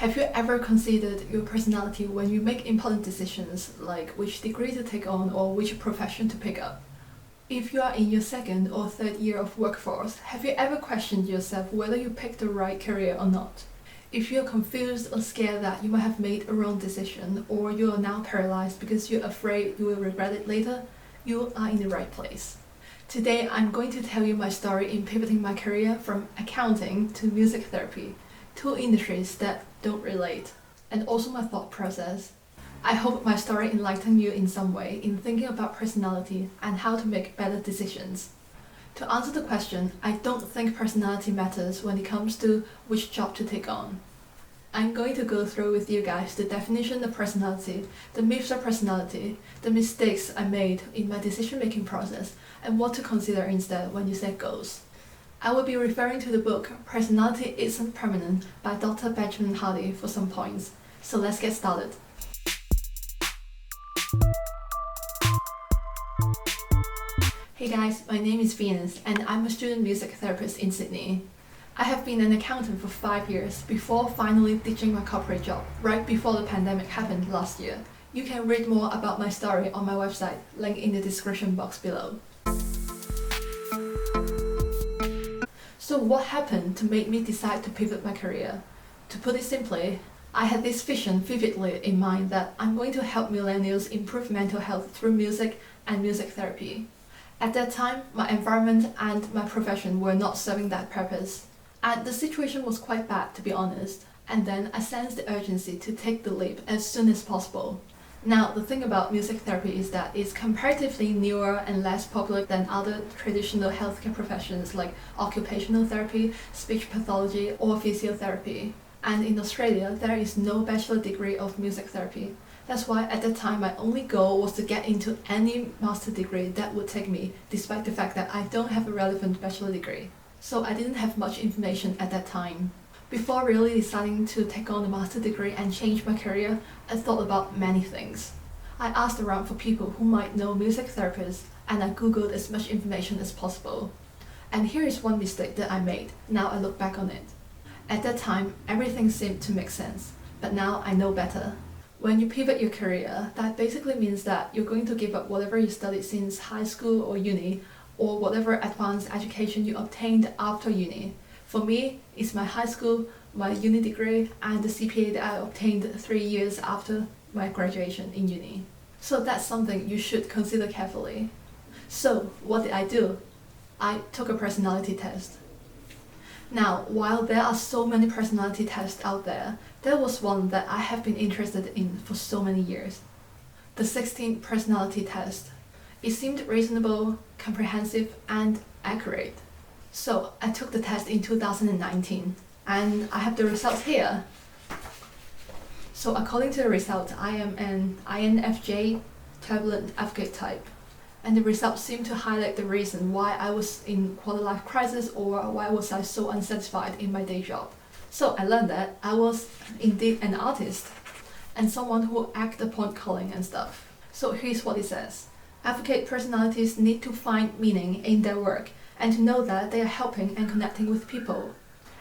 Have you ever considered your personality when you make important decisions like which degree to take on or which profession to pick up? If you are in your second or third year of workforce, have you ever questioned yourself whether you picked the right career or not? If you are confused or scared that you might have made a wrong decision, or you are now paralyzed because you're afraid you will regret it later, you are in the right place. Today I'm going to tell you my story in pivoting my career from accounting to music therapy, two industries that don't relate, and also my thought process. I hope my story enlightens you in some way in thinking about personality and how to make better decisions. To answer the question, I don't think personality matters when it comes to which job to take on. I'm going to go through with you guys the definition of personality, the myths of personality, the mistakes I made in my decision-making process, and what to consider instead when you set goals. I will be referring to the book Personality Isn't Permanent by Dr. Benjamin Hardy for some points. So let's get started. Hey guys, my name is Venus and I'm a student music therapist in Sydney. I have been an accountant for 5 years before finally ditching my corporate job right before the pandemic happened last year. You can read more about my story on my website, link in the description box below. So what happened to make me decide to pivot my career? To put it simply, I had this vision vividly in mind that I'm going to help millennials improve mental health through music and music therapy. At that time, my environment and my profession were not serving that purpose. And the situation was quite bad, to be honest. And then I sensed the urgency to take the leap as soon as possible. Now, the thing about music therapy is that it's comparatively newer and less popular than other traditional healthcare professions like occupational therapy, speech pathology, or physiotherapy. And in Australia, there is no bachelor degree of music therapy. That's why at that time my only goal was to get into any master degree that would take me, despite the fact that I don't have a relevant bachelor degree. So I didn't have much information at that time. Before really deciding to take on a master degree and change my career, I thought about many things. I asked around for people who might know music therapists and I googled as much information as possible. And here is one mistake that I made, now I look back on it. At that time, everything seemed to make sense, but now I know better. When you pivot your career, that basically means that you're going to give up whatever you studied since high school or uni, or whatever advanced education you obtained after uni. For me, it's my high school, my uni degree, and the CPA that I obtained 3 years after my graduation in uni. So that's something you should consider carefully. So, what did I do? I took a personality test. Now, while there are so many personality tests out there, there was one that I have been interested in for so many years. The 16 personality test. It seemed reasonable, comprehensive, and accurate. So I took the test in 2019, and I have the results here. So according to the result, I am an INFJ turbulent advocate type. And the results seem to highlight the reason why I was in quarter-life crisis or why was I so unsatisfied in my day job. So I learned that I was indeed an artist and someone who act upon calling and stuff. So here's what it says. Advocate personalities need to find meaning in their work and to know that they are helping and connecting with people.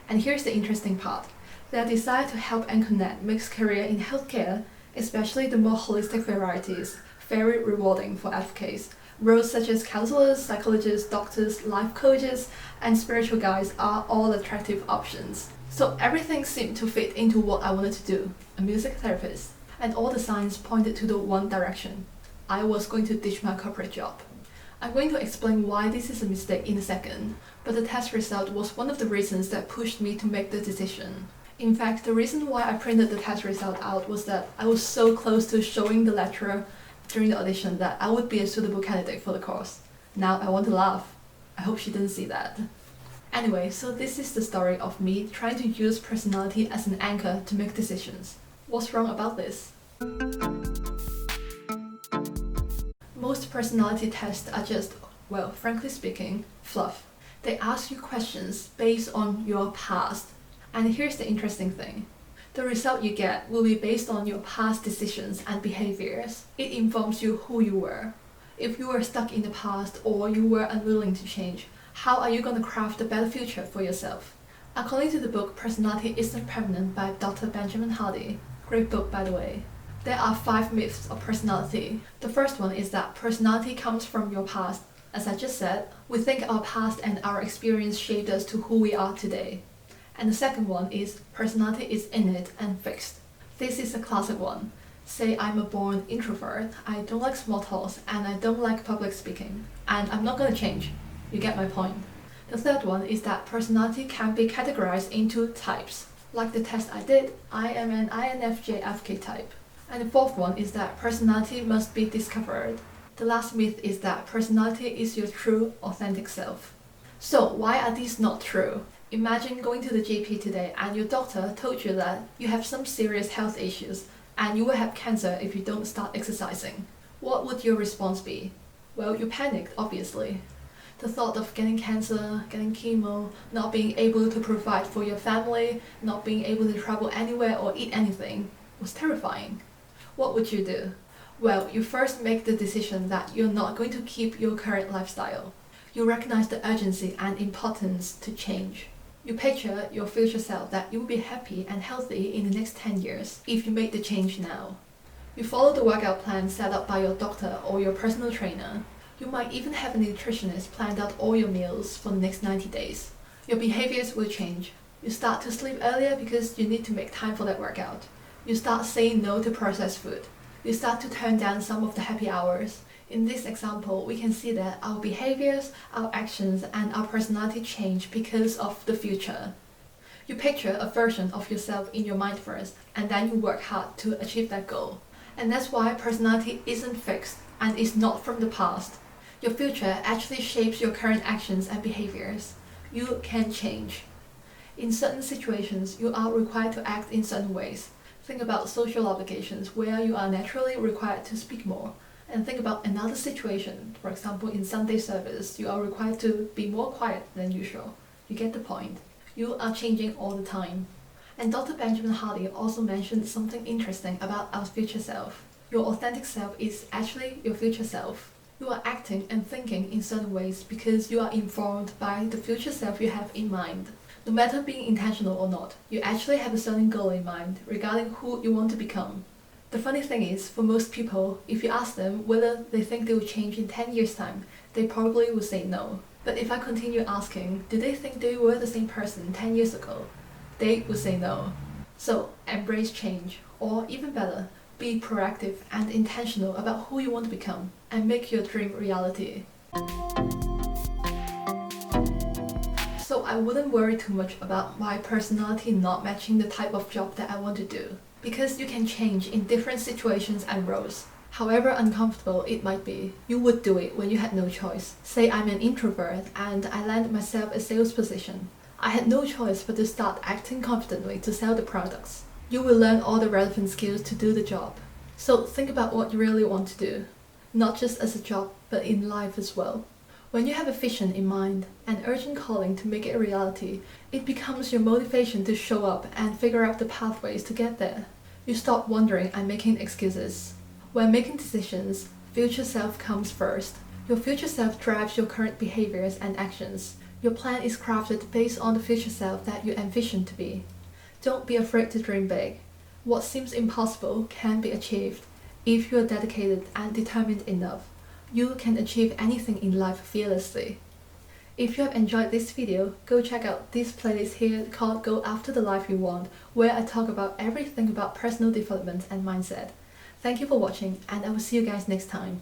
And here's the interesting part. Their desire to help and connect makes career in healthcare, especially the more holistic varieties, very rewarding for advocates. Roles such as counselors, psychologists, doctors, life coaches, and spiritual guides are all attractive options. So everything seemed to fit into what I wanted to do, a music therapist, and all the signs pointed to the one direction. I was going to ditch my corporate job. I'm going to explain why this is a mistake in a second, but the test result was one of the reasons that pushed me to make the decision. In fact, the reason why I printed the test result out was that I was so close to showing the lecturer during the audition that I would be a suitable candidate for the course. Now I want to laugh. I hope she didn't see that. Anyway, so this is the story of me trying to use personality as an anchor to make decisions. What's wrong about this? Most personality tests are just, well, frankly speaking, fluff. They ask you questions based on your past. And here's the interesting thing. The result you get will be based on your past decisions and behaviors. It informs you who you were. If you were stuck in the past or you were unwilling to change, how are you going to craft a better future for yourself? According to the book Personality Isn't Permanent by Dr. Benjamin Hardy, great book by the way, there are 5 myths of personality. The first one is that personality comes from your past. As I just said, we think our past and our experience shaped us to who we are today. And the second one is personality is innate and fixed. This is a classic one. Say I'm a born introvert, I don't like small talks, and I don't like public speaking. And I'm not gonna change. You get my point. The third one is that personality can be categorized into types. Like the test I did, I am an INFJ FK type. And the fourth one is that personality must be discovered. The last myth is that personality is your true, authentic self. So why are these not true? Imagine going to the GP today and your doctor told you that you have some serious health issues and you will have cancer if you don't start exercising. What would your response be? Well, you panicked, obviously. The thought of getting cancer, getting chemo, not being able to provide for your family, not being able to travel anywhere or eat anything was terrifying. What would you do? Well, you first make the decision that you're not going to keep your current lifestyle. You recognize the urgency and importance to change. You picture your future self that you will be happy and healthy in the next 10 years if you make the change now. You follow the workout plan set up by your doctor or your personal trainer. You might even have a nutritionist planned out all your meals for the next 90 days. Your behaviors will change. You start to sleep earlier because you need to make time for that workout. You start saying no to processed food. You start to turn down some of the happy hours. In this example, we can see that our behaviors, our actions, and our personality change because of the future. You picture a version of yourself in your mind first, and then you work hard to achieve that goal. And that's why personality isn't fixed and is not from the past. Your future actually shapes your current actions and behaviors. You can change. In certain situations, you are required to act in certain ways. Think about social obligations where you are naturally required to speak more. And think about another situation, for example in Sunday service, you are required to be more quiet than usual. You get the point. You are changing all the time. And Dr. Benjamin Hardy also mentioned something interesting about our future self. Your authentic self is actually your future self. You are acting and thinking in certain ways because you are informed by the future self you have in mind. No matter being intentional or not, you actually have a certain goal in mind regarding who you want to become. The funny thing is, for most people, if you ask them whether they think they will change in 10 years' time, they probably will say no. But if I continue asking, do they think they were the same person 10 years ago? They will say no. So, embrace change, or even better, be proactive and intentional about who you want to become, and make your dream reality. So I wouldn't worry too much about my personality not matching the type of job that I want to do, because you can change in different situations and roles. However uncomfortable it might be, you would do it when you had no choice. Say I'm an introvert and I landed myself a sales position. I had no choice but to start acting confidently to sell the products. You will learn all the relevant skills to do the job. So think about what you really want to do, not just as a job, but in life as well. When you have a vision in mind, an urgent calling to make it a reality, it becomes your motivation to show up and figure out the pathways to get there. You stop wondering and making excuses. When making decisions, future self comes first. Your future self drives your current behaviors and actions. Your plan is crafted based on the future self that you envision to be. Don't be afraid to dream big. What seems impossible can be achieved. If you are dedicated and determined enough, you can achieve anything in life fearlessly. If you have enjoyed this video, go check out this playlist here called Go After the Life You Want, where I talk about everything about personal development and mindset. Thank you for watching, and I will see you guys next time.